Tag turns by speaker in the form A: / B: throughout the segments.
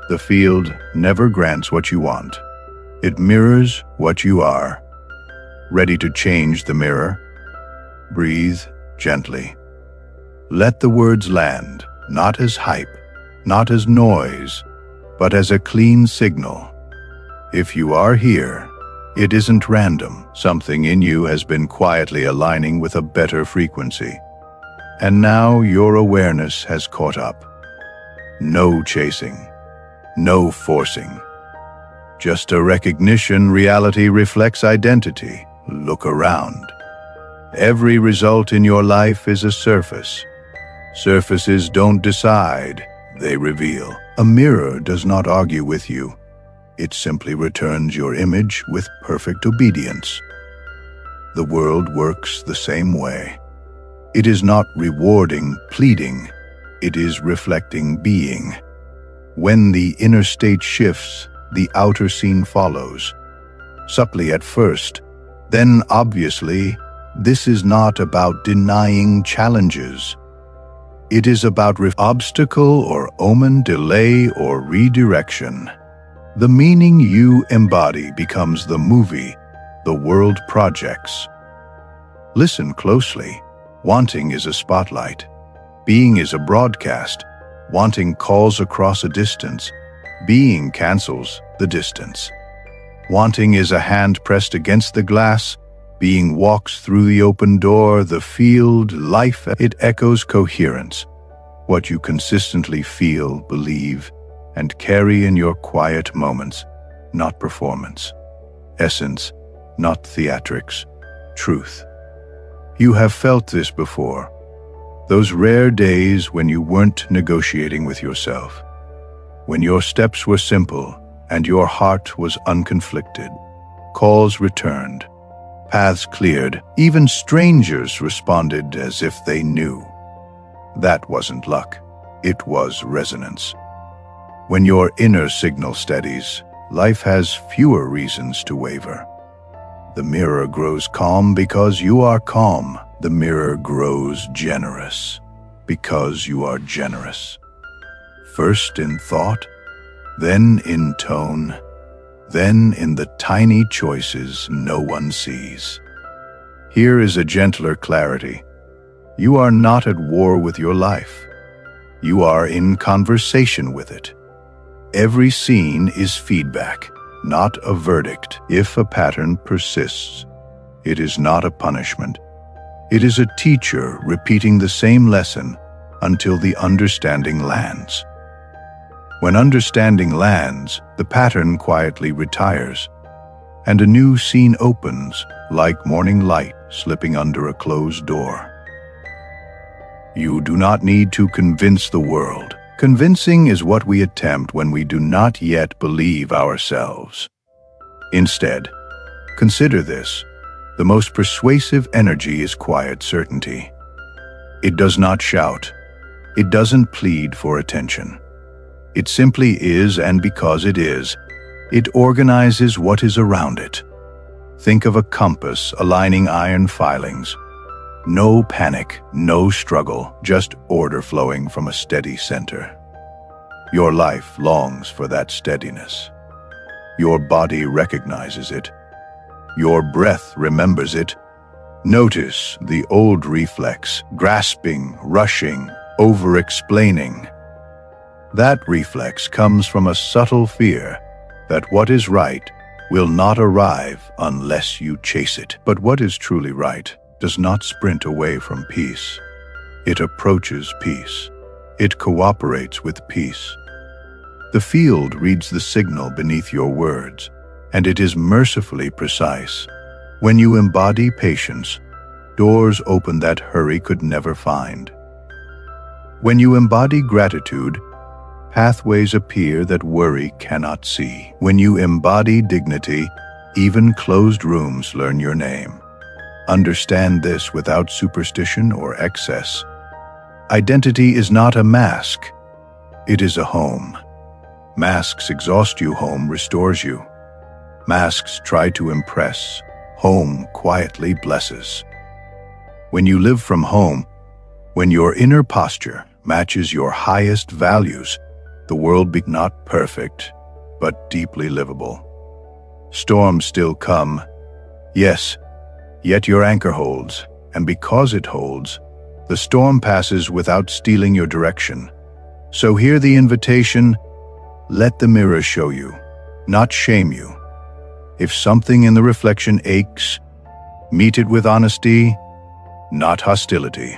A: The field never grants what you want. It mirrors what you are. Ready to change the mirror? Breathe gently. Let the words land, not as hype, not as noise, but as a clean signal. If you are here, it isn't random. Something in you has been quietly aligning with a better frequency. And now your awareness has caught up. No chasing, no forcing. Just a recognition reality reflects identity. Look around. Every result in your life is a surface. Surfaces don't decide, they reveal. A mirror does not argue with you. It simply returns your image with perfect obedience. The world works the same way. It is not rewarding, pleading. It is reflecting being. When the inner state shifts, the outer scene follows. Subtly at first, then obviously, this is not about denying challenges. It is about obstacle or omen, delay or redirection. The meaning you embody becomes the movie the world projects. Listen closely. Wanting is a spotlight. Being is a broadcast. Wanting calls across a distance. Being cancels the distance. Wanting is a hand pressed against the glass. Being walks through the open door, the field, life. It echoes coherence. What you consistently feel, believe, and carry in your quiet moments, not performance. Essence, not theatrics. Truth. You have felt this before. Those rare days when you weren't negotiating with yourself. When your steps were simple and your heart was unconflicted. Calls returned. Paths cleared. Even strangers responded as if they knew. That wasn't luck. It was resonance. When your inner signal steadies, life has fewer reasons to waver. The mirror grows calm because you are calm. The mirror grows generous because you are generous. First in thought, then in tone, then in the tiny choices no one sees. Here is a gentler clarity. You are not at war with your life. You are in conversation with it. Every scene is feedback, not a verdict. If a pattern persists, it is not a punishment. It is a teacher repeating the same lesson until the understanding lands. When understanding lands, the pattern quietly retires, and a new scene opens like morning light slipping under a closed door. You do not need to convince the world. Convincing is what we attempt when we do not yet believe ourselves. Instead, consider this. The most persuasive energy is quiet certainty. It does not shout. It doesn't plead for attention. It simply is, and because it is, it organizes what is around it. Think of a compass aligning iron filings. No panic, no struggle, just order flowing from a steady center. Your life longs for that steadiness. Your body recognizes it. Your breath remembers it. Notice the old reflex, grasping, rushing, over-explaining. That reflex comes from a subtle fear that what is right will not arrive unless you chase it. But what is truly right does not sprint away from peace. It approaches peace. It cooperates with peace. The field reads the signal beneath your words, and it is mercifully precise. When you embody patience, doors open that hurry could never find. When you embody gratitude, pathways appear that worry cannot see. When you embody dignity, even closed rooms learn your name. Understand this without superstition or excess. Identity is not a mask. It is a home. Masks exhaust you, home restores you. Masks try to impress. Home quietly blesses. When you live from home, when your inner posture matches your highest values, The world be not perfect, but deeply livable. Storms still come, yes, yet your anchor holds, and because it holds, the storm passes without stealing your direction. So hear the invitation, let the mirror show you, not shame you. If something in the reflection aches, meet it with honesty, not hostility.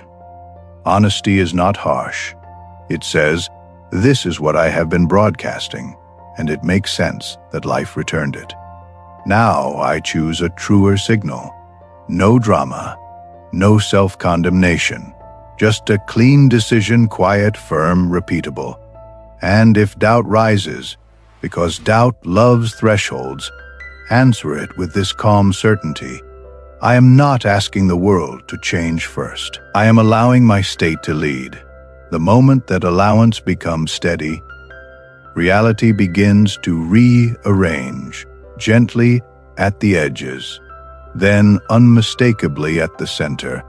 A: Honesty is not harsh. It says, this is what I have been broadcasting, and it makes sense that life returned it. Now I choose a truer signal. No drama, no self-condemnation, just a clean decision, quiet, firm, repeatable. And if doubt rises, because doubt loves thresholds, answer it with this calm certainty. I am not asking the world to change first. I am allowing my state to lead. The moment that allowance becomes steady, reality begins to rearrange, gently at the edges, then unmistakably at the center.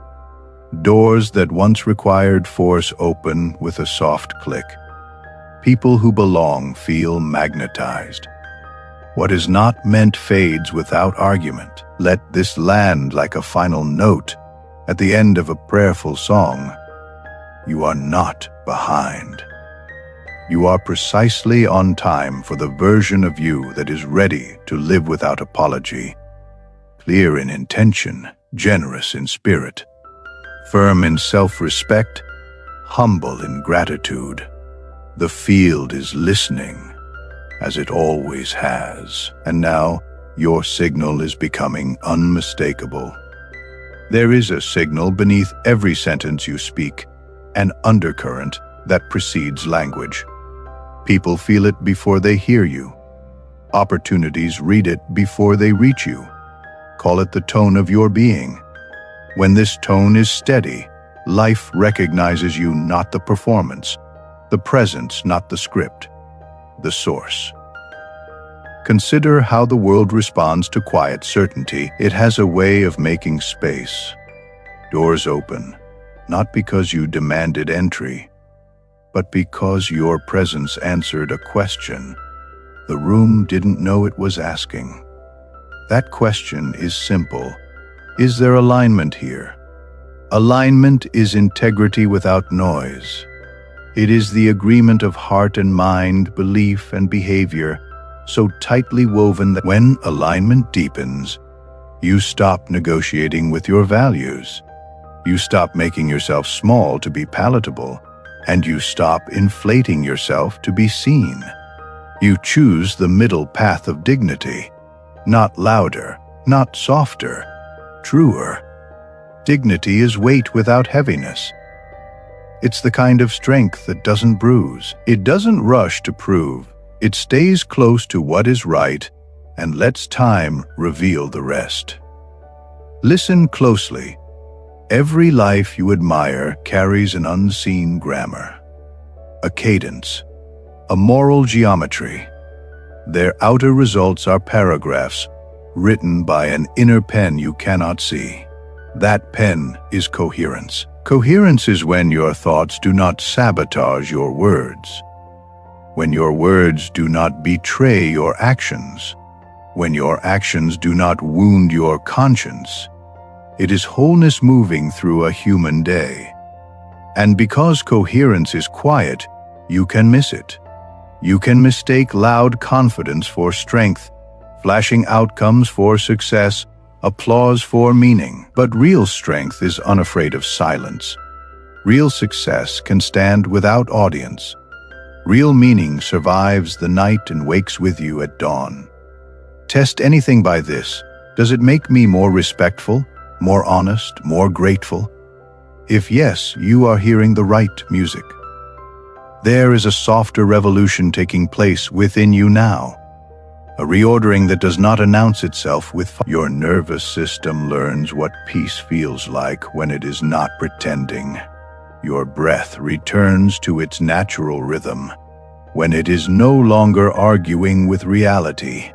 A: Doors that once required force open with a soft click. People who belong feel magnetized. What is not meant fades without argument. Let this land like a final note at the end of a prayerful song. You are not behind. You are precisely on time for the version of you that is ready to live without apology, clear in intention, generous in spirit, firm in self-respect, humble in gratitude. The field is listening, as it always has, and now your signal is becoming unmistakable. There is a signal beneath every sentence you speak, an undercurrent that precedes language. People feel it before they hear you. Opportunities read it before they reach you. Call it the tone of your being. When this tone is steady, life recognizes you, not the performance, the presence, not the script, the source. Consider how the world responds to quiet certainty. It has a way of making space. Doors open, not because you demanded entry, but because your presence answered a question the room didn't know it was asking. That question is simple. Is there alignment here? Alignment is integrity without noise. It is the agreement of heart and mind, belief and behavior, so tightly woven that when alignment deepens, you stop negotiating with your values. You stop making yourself small to be palatable, and you stop inflating yourself to be seen. You choose the middle path of dignity, not louder, not softer, truer. Dignity is weight without heaviness. It's the kind of strength that doesn't bruise. It doesn't rush to prove. It stays close to what is right and lets time reveal the rest. Listen closely. Every life you admire carries an unseen grammar, a cadence, a moral geometry. Their outer results are paragraphs written by an inner pen you cannot see. That pen is coherence. Coherence is when your thoughts do not sabotage your words, when your words do not betray your actions, when your actions do not wound your conscience. It is wholeness moving through a human day. And because coherence is quiet, you can miss it. You can mistake loud confidence for strength, flashing outcomes for success, applause for meaning. But real strength is unafraid of silence. Real success can stand without audience. Real meaning survives the night and wakes with you at dawn. Test anything by this. Does it make me more respectful, more honest, more grateful? If yes, you are hearing the right music. There is a softer revolution taking place within you now. A reordering that does not announce itself with your nervous system learns what peace feels like when it is not pretending. Your breath returns to its natural rhythm, when it is no longer arguing with reality.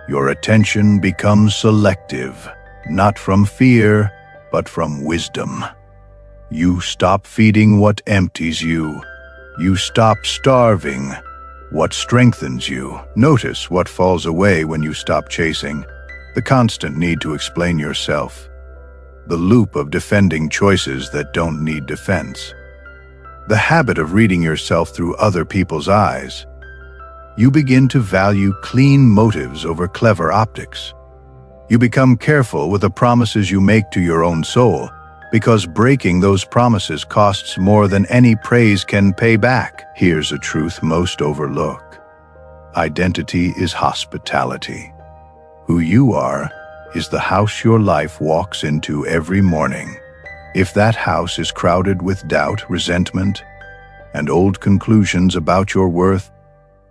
A: Your attention becomes selective, not from fear, but from wisdom. You stop feeding what empties you. You stop starving what strengthens you. Notice what falls away when you stop chasing. The constant need to explain yourself. The loop of defending choices that don't need defense. The habit of reading yourself through other people's eyes. You begin to value clean motives over clever optics. You become careful with the promises you make to your own soul, because breaking those promises costs more than any praise can pay back. Here's a truth most overlook. Identity is hospitality. Who you are is the house your life walks into every morning. If that house is crowded with doubt, resentment, and old conclusions about your worth,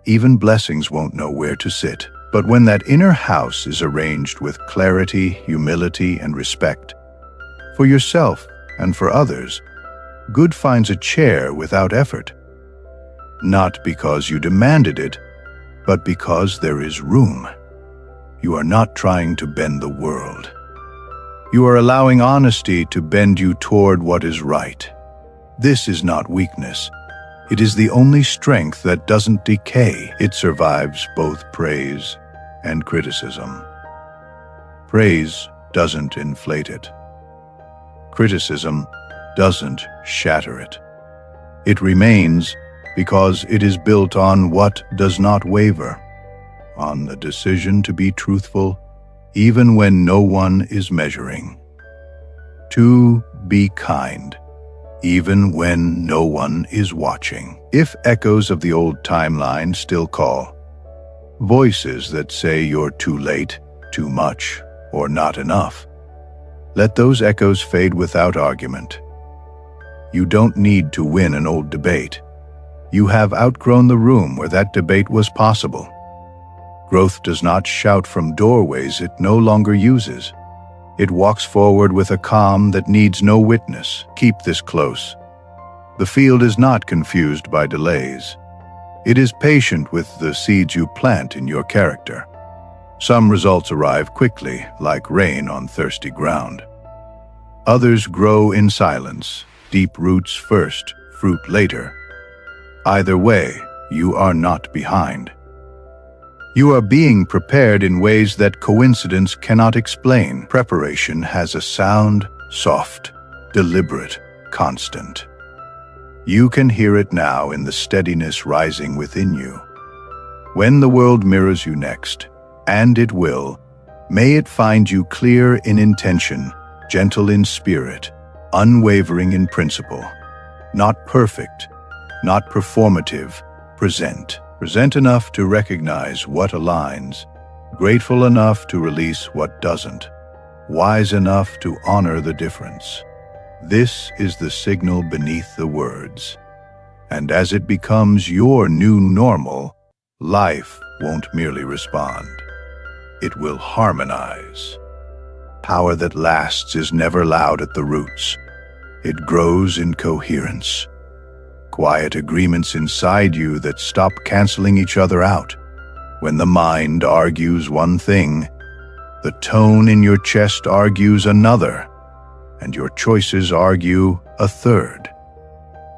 A: even blessings won't know where to sit. But when that inner house is arranged with clarity, humility, and respect, for yourself and for others, good finds a chair without effort. Not because you demanded it, but because there is room. You are not trying to bend the world. You are allowing honesty to bend you toward what is right. This is not weakness. It is the only strength that doesn't decay. It survives both praise and criticism. Praise doesn't inflate it. Criticism doesn't shatter it. It remains because it is built on what does not waver, on the decision to be truthful even when no one is measuring, to be kind even when no one is watching. If echoes of the old timeline still call, voices that say you're too late, too much, or not enough, let those echoes fade without argument. You don't need to win an old debate. You have outgrown the room where that debate was possible. Growth does not shout from doorways it no longer uses. It walks forward with a calm that needs no witness. Keep this close. The field is not confused by delays. It is patient with the seeds you plant in your character. Some results arrive quickly, like rain on thirsty ground. Others grow in silence, deep roots first, fruit later. Either way, you are not behind. You are being prepared in ways that coincidence cannot explain. Preparation has a sound, soft, deliberate, constant. You can hear it now in the steadiness rising within you. When the world mirrors you next, and it will, may it find you clear in intention, gentle in spirit, unwavering in principle. Not perfect, not performative, present. Present enough to recognize what aligns, grateful enough to release what doesn't, wise enough to honor the difference. This is the signal beneath the words. And as it becomes your new normal, life won't merely respond. It will harmonize. Power that lasts is never loud at the roots. It grows in coherence. Quiet agreements inside you that stop canceling each other out. When the mind argues one thing, the tone in your chest argues another, and your choices argue a third.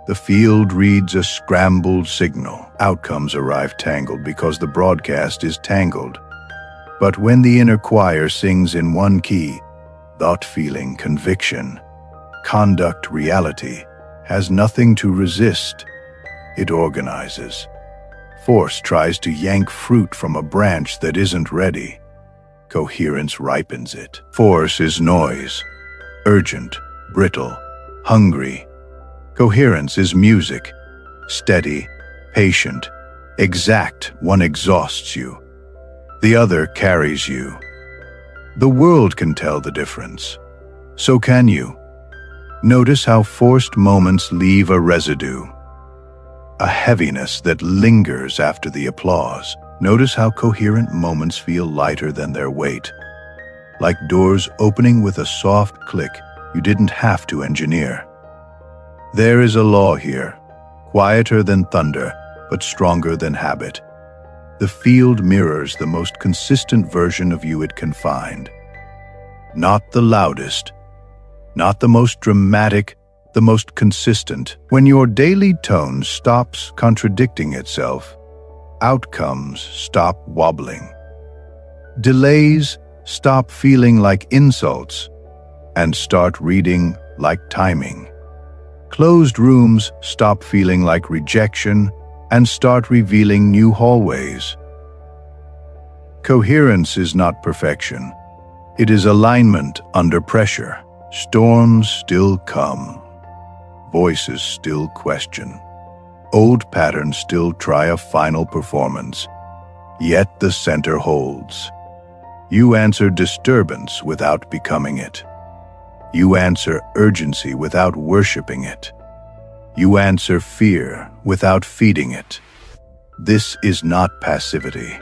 A: The field reads a scrambled signal. Outcomes arrive tangled because the broadcast is tangled. But when the inner choir sings in one key, thought, feeling, conviction, conduct, reality, has nothing to resist. It organizes. Force tries to yank fruit from a branch that isn't ready. Coherence ripens it. Force is noise, urgent, brittle, hungry. Coherence is music, steady, patient, exact. One exhausts you. The other carries you. The world can tell the difference. So can you. Notice how forced moments leave a residue, a heaviness that lingers after the applause. Notice how coherent moments feel lighter than their weight, like doors opening with a soft click you didn't have to engineer. There is a law here, quieter than thunder, but stronger than habit. The field mirrors the most consistent version of you it can find. Not the loudest, not the most dramatic, the most consistent. When your daily tone stops contradicting itself, Outcomes stop wobbling. Delays stop feeling like insults and start reading like timing. Closed rooms stop feeling like rejection and start revealing new hallways. Coherence is not perfection. It is alignment under pressure. Storms still come. Voices still question. Old patterns still try a final performance. Yet the center holds. You answer disturbance without becoming it. You answer urgency without worshiping it. You answer fear without feeding it. This is not passivity.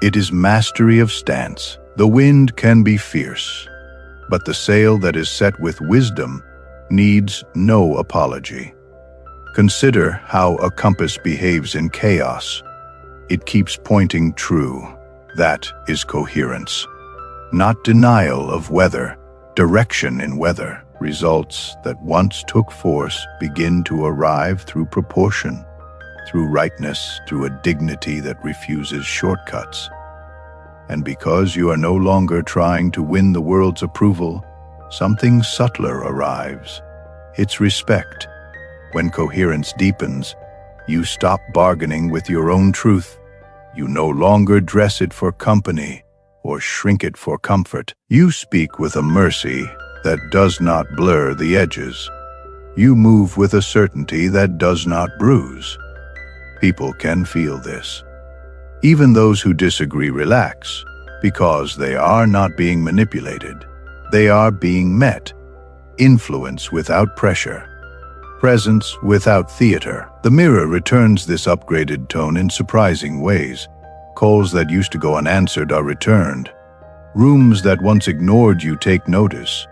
A: It is mastery of stance. The wind can be fierce, but the sail that is set with wisdom needs no apology. Consider how a compass behaves in chaos. It keeps pointing true. That is coherence. Not denial of weather, direction in weather. Results that once took force begin to arrive through proportion, through rightness, through a dignity that refuses shortcuts. And because you are no longer trying to win the world's approval, something subtler arrives. It's respect. When coherence deepens, you stop bargaining with your own truth. You no longer dress it for company or shrink it for comfort. You speak with a mercy that does not blur the edges. You move with a certainty that does not bruise. People can feel this. Even those who disagree relax, because they are not being manipulated. They are being met. Influence without pressure. Presence without theater. The mirror returns this upgraded tone in surprising ways. Calls that used to go unanswered are returned. Rooms that once ignored you take notice.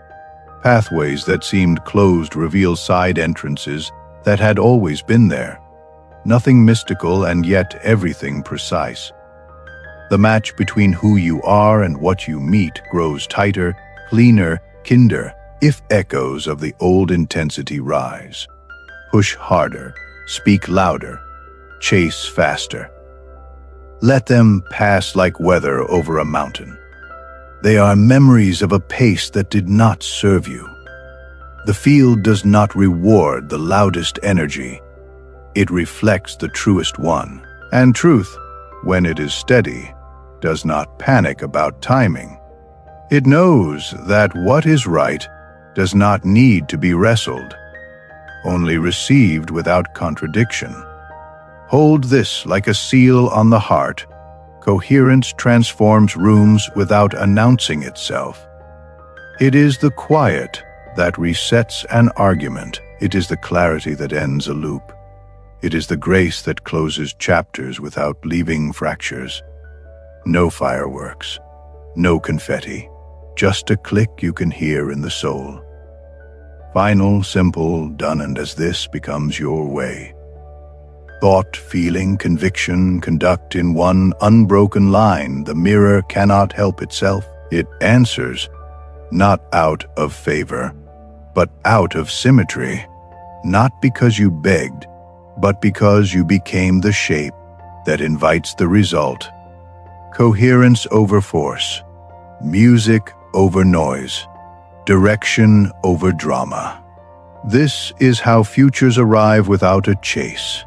A: Pathways that seemed closed reveal side entrances that had always been there. Nothing mystical and yet everything precise. The match between who you are and what you meet grows tighter, cleaner, kinder, if echoes of the old intensity rise. Push harder, speak louder, chase faster. Let them pass like weather over a mountain. They are memories of a pace that did not serve you. The field does not reward the loudest energy. It reflects the truest one. And truth, when it is steady, does not panic about timing. It knows that what is right does not need to be wrestled, only received without contradiction. Hold this like a seal on the heart. Coherence transforms rooms without announcing itself. It is the quiet that resets an argument. It is the clarity that ends a loop. It is the grace that closes chapters without leaving fractures. No fireworks, no confetti, just a click you can hear in the soul. Final, simple, done, and as this becomes your way. Thought, feeling, conviction conduct in one unbroken line. The mirror cannot help itself. It answers, not out of favor, but out of symmetry. Not because you begged, but because you became the shape that invites the result. Coherence over force, music over noise, direction over drama. This is how futures arrive without a chase.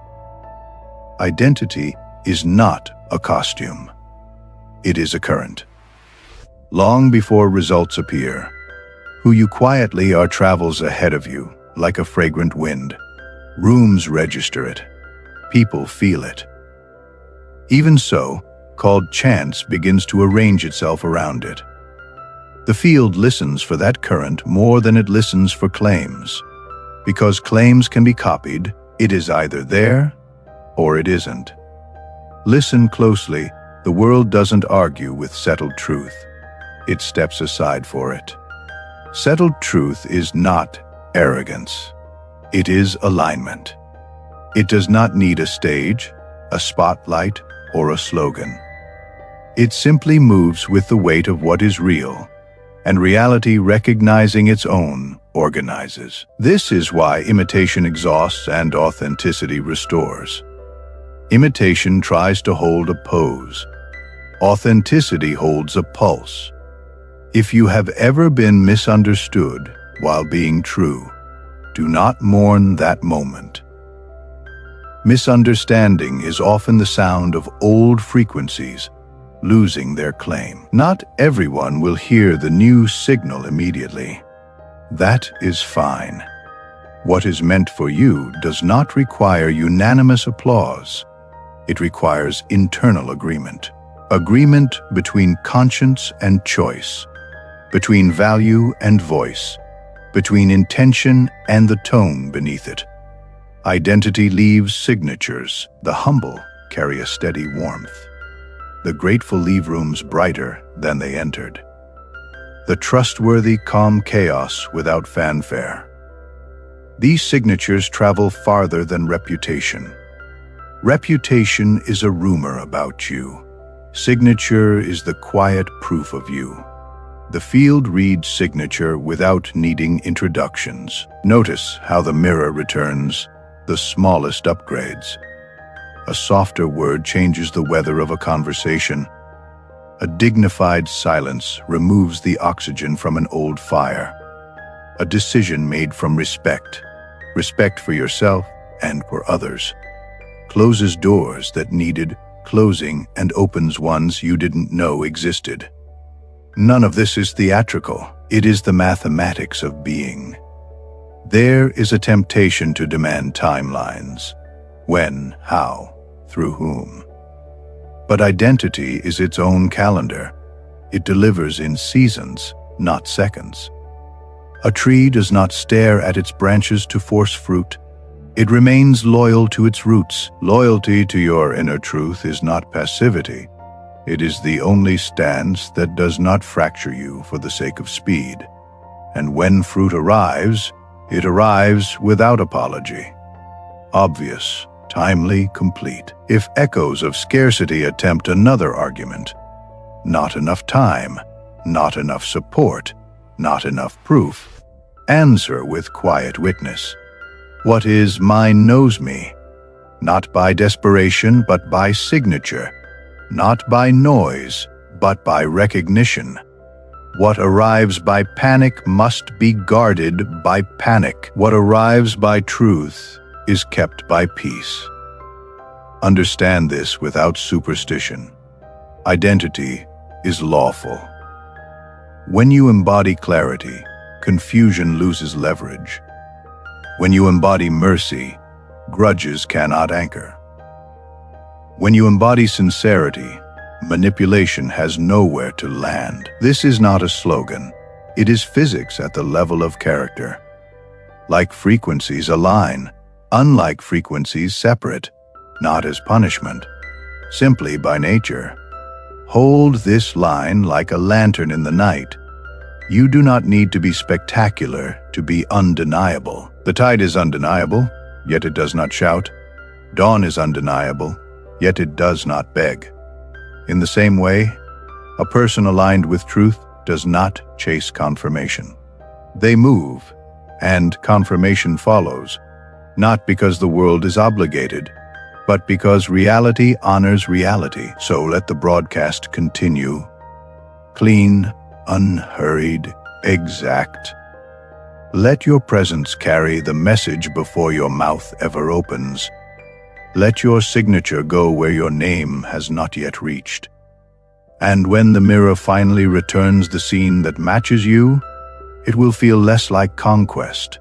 A: Identity is not a costume. It is a current. Long before results appear, who you quietly are travels ahead of you like a fragrant wind. Rooms register it. People feel it. Even so, called chance begins to arrange itself around it. The field listens for that current more than it listens for claims. Because claims can be copied, it is either there or it isn't. Listen closely. The world doesn't argue with settled truth. It steps aside for it. Settled truth is not arrogance. It is alignment. It does not need a stage, a spotlight, or a slogan. It simply moves with the weight of what is real, and reality, recognizing its own, organizes. This is why imitation exhausts and authenticity restores. Imitation tries to hold a pose. Authenticity holds a pulse. If you have ever been misunderstood while being true, do not mourn that moment. Misunderstanding is often the sound of old frequencies losing their claim. Not everyone will hear the new signal immediately. That is fine. What is meant for you does not require unanimous applause. It requires internal agreement. Agreement between conscience and choice, between value and voice, between intention and the tone beneath it. Identity leaves signatures. The humble carry a steady warmth. The grateful leave rooms brighter than they entered. The trustworthy calm chaos without fanfare. These signatures travel farther than reputation. Reputation is a rumor about you. Signature is the quiet proof of you. The field reads signature without needing introductions. Notice how the mirror returns the smallest upgrades. A softer word changes the weather of a conversation. A dignified silence removes the oxygen from an old fire. A decision made from respect for yourself and for others, closes doors that needed closing and opens ones you didn't know existed. None of this is theatrical. It is the mathematics of being. There is a temptation to demand timelines. When, how, through whom. But identity is its own calendar. It delivers in seasons, not seconds. A tree does not stare at its branches to force fruit. It remains loyal to its roots. Loyalty to your inner truth is not passivity. It is the only stance that does not fracture you for the sake of speed. And when fruit arrives, it arrives without apology. Obvious, timely, complete. If echoes of scarcity attempt another argument, not enough time, not enough support, not enough proof, answer with quiet witness. What is mine knows me, not by desperation but by signature, not by noise but by recognition. What arrives by panic must be guarded by panic. What arrives by truth is kept by peace. Understand this without superstition. Identity is lawful. When you embody clarity, confusion loses leverage. When you embody mercy, grudges cannot anchor. When you embody sincerity, manipulation has nowhere to land. This is not a slogan. It is physics at the level of character. Like frequencies align, unlike frequencies separate, not as punishment, simply by nature. Hold this line like a lantern in the night. You do not need to be spectacular to be undeniable. The tide is undeniable, yet it does not shout. Dawn is undeniable, yet it does not beg. In the same way, a person aligned with truth does not chase confirmation. They move, and confirmation follows, not because the world is obligated, but because reality honors reality. So let the broadcast continue. Clean, unhurried, exact. Let your presence carry the message before your mouth ever opens. Let your signature go where your name has not yet reached. And when the mirror finally returns the scene that matches you, it will feel less like conquest,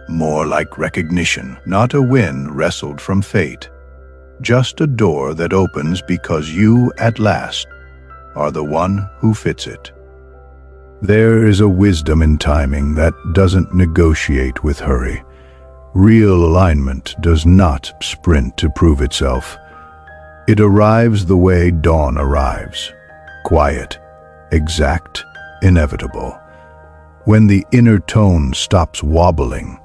A: more like recognition, not a win wrestled from fate, just a door that opens because you, at last, are the one who fits it. There is a wisdom in timing that doesn't negotiate with hurry. Real alignment does not sprint to prove itself. It arrives the way dawn arrives. Quiet, exact, inevitable. When the inner tone stops wobbling,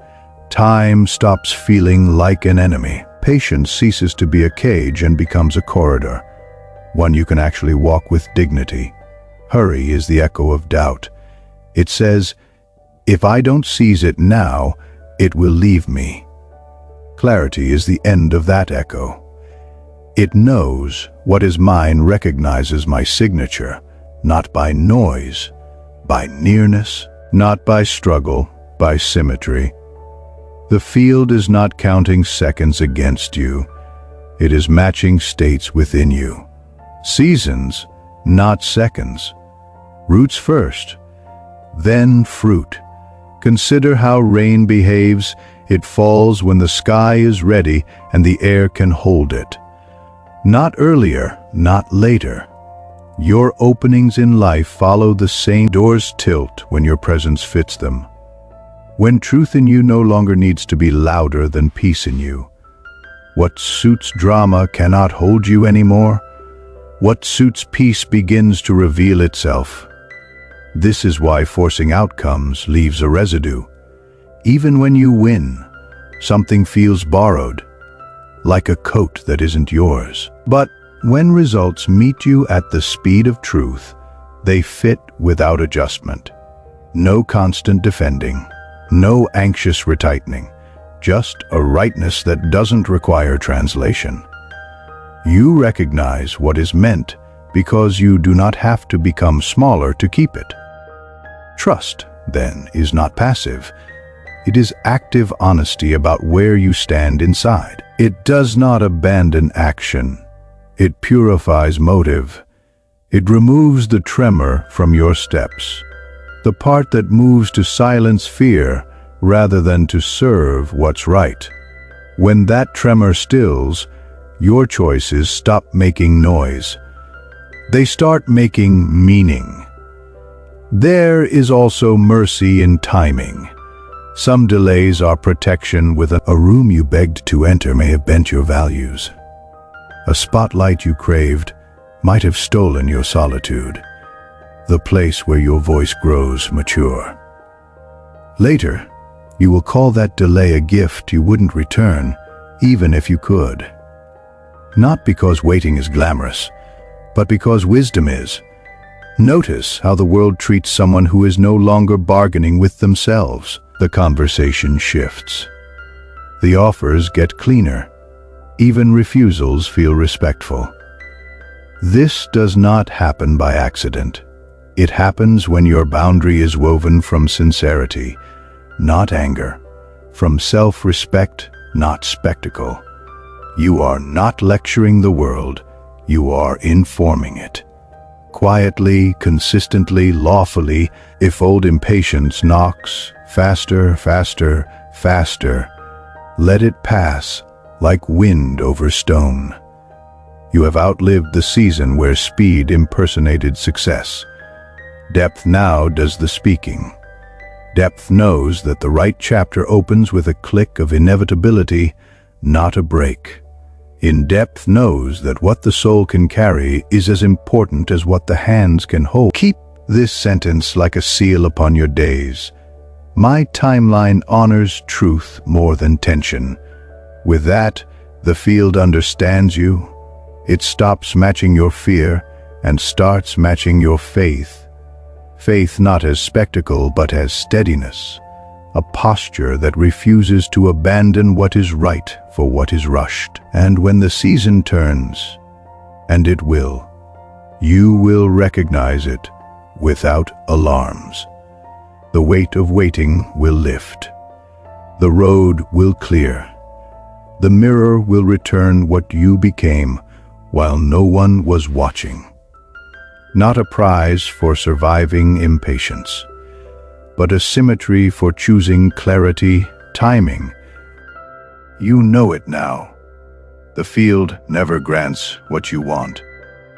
A: time stops feeling like an enemy. Patience ceases to be a cage and becomes a corridor, one you can actually walk with dignity. Hurry is the echo of doubt. It says, if I don't seize it now, it will leave me. Clarity is the end of that echo. It knows what is mine recognizes my signature, not by noise, by nearness, not by struggle, by symmetry. The field is not counting seconds against you. It is matching states within you. Seasons, not seconds. Roots first, then fruit. Consider how rain behaves. It falls when the sky is ready and the air can hold it. Not earlier, not later. Your openings in life follow the same. Doors tilt when your presence fits them. When truth in you no longer needs to be louder than peace in you. What suits drama cannot hold you anymore. What suits peace begins to reveal itself. This is why forcing outcomes leaves a residue. Even when you win, something feels borrowed, like a coat that isn't yours. But when results meet you at the speed of truth, they fit without adjustment. No constant defending, no anxious retightening, just a rightness that doesn't require translation. You recognize what is meant because you do not have to become smaller to keep it. Trust, then, is not passive. It is active honesty about where you stand inside. It does not abandon action. It purifies motive. It removes the tremor from your steps, the part that moves to silence fear rather than to serve what's right. When that tremor stills, your choices stop making noise. They start making meaning. There is also mercy in timing. Some delays are protection with a room you begged to enter may have bent your values. A spotlight you craved might have stolen your solitude, the place where your voice grows mature. Later, you will call that delay a gift you wouldn't return, even if you could. Not because waiting is glamorous, but because wisdom is. Notice how the world treats someone who is no longer bargaining with themselves. The conversation shifts. The offers get cleaner. Even refusals feel respectful. This does not happen by accident. It happens when your boundary is woven from sincerity, not anger, from self-respect, not spectacle. You are not lecturing the world, you are informing it. Quietly, consistently, lawfully, if old impatience knocks, faster, faster, faster, let it pass like wind over stone. You have outlived the season where speed impersonated success. Depth now does the speaking. Depth knows that the right chapter opens with a click of inevitability, not a break. In depth knows that what the soul can carry is as important as what the hands can hold. Keep this sentence like a seal upon your days. My timeline honors truth more than tension. With that, the field understands you. It stops matching your fear and starts matching your faith. Faith not as spectacle but as steadiness. A posture that refuses to abandon what is right for what is rushed. And when the season turns, and it will, you will recognize it without alarms. The weight of waiting will lift. The road will clear. The mirror will return what you became while no one was watching. Not a prize for surviving impatience, but a symmetry for choosing clarity, timing. You know it now. The field never grants what you want.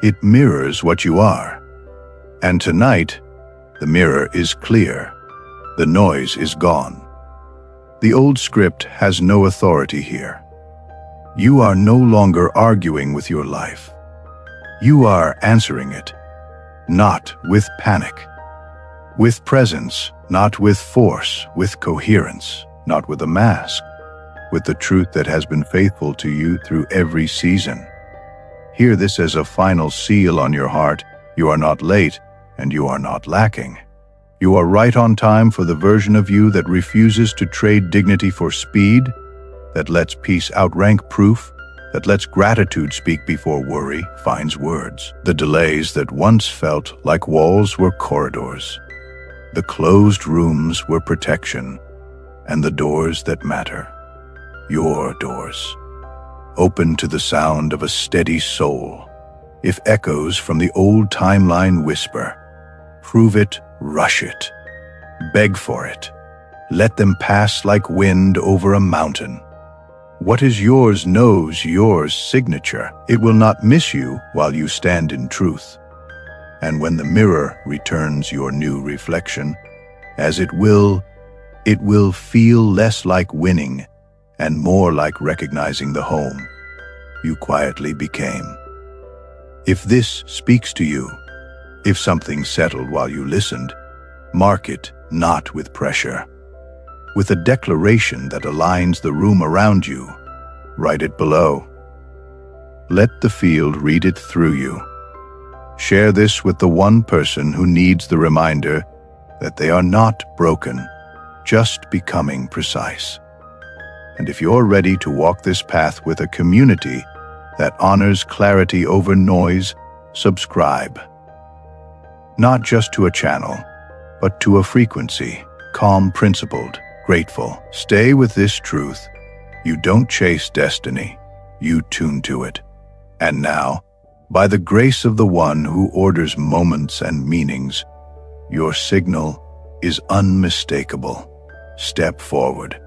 A: It mirrors what you are. And tonight, the mirror is clear. The noise is gone. The old script has no authority here. You are no longer arguing with your life. You are answering it, not with panic. With presence, not with force, with coherence, not with a mask, with the truth that has been faithful to you through every season. Hear this as a final seal on your heart. You are not late, and you are not lacking. You are right on time for the version of you that refuses to trade dignity for speed, that lets peace outrank proof, that lets gratitude speak before worry finds words. The delays that once felt like walls were corridors. The closed rooms were protection, and the doors that matter, your doors, open to the sound of a steady soul. If echoes from the old timeline whisper, prove it, rush it, beg for it. Let them pass like wind over a mountain. What is yours knows your signature. It will not miss you while you stand in truth. And when the mirror returns your new reflection, as it will feel less like winning and more like recognizing the home you quietly became. If this speaks to you, if something settled while you listened, mark it not with pressure, with a declaration that aligns the room around you. Write it below. Let the field read it through you. Share this with the one person who needs the reminder that they are not broken, just becoming precise. And if you're ready to walk this path with a community that honors clarity over noise, subscribe. Not just to a channel, but to a frequency, calm, principled, grateful. Stay with this truth. You don't chase destiny, you tune to it. And now, by the grace of the one who orders moments and meanings, your signal is unmistakable. Step forward.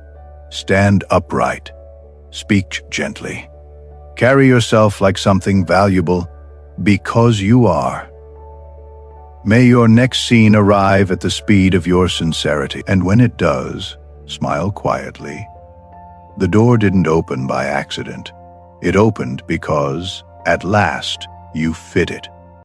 A: Stand upright. Speak gently. Carry yourself like something valuable, because you are. May your next scene arrive at the speed of your sincerity, and when it does, smile quietly. The door didn't open by accident. It opened because, at last, you fit it.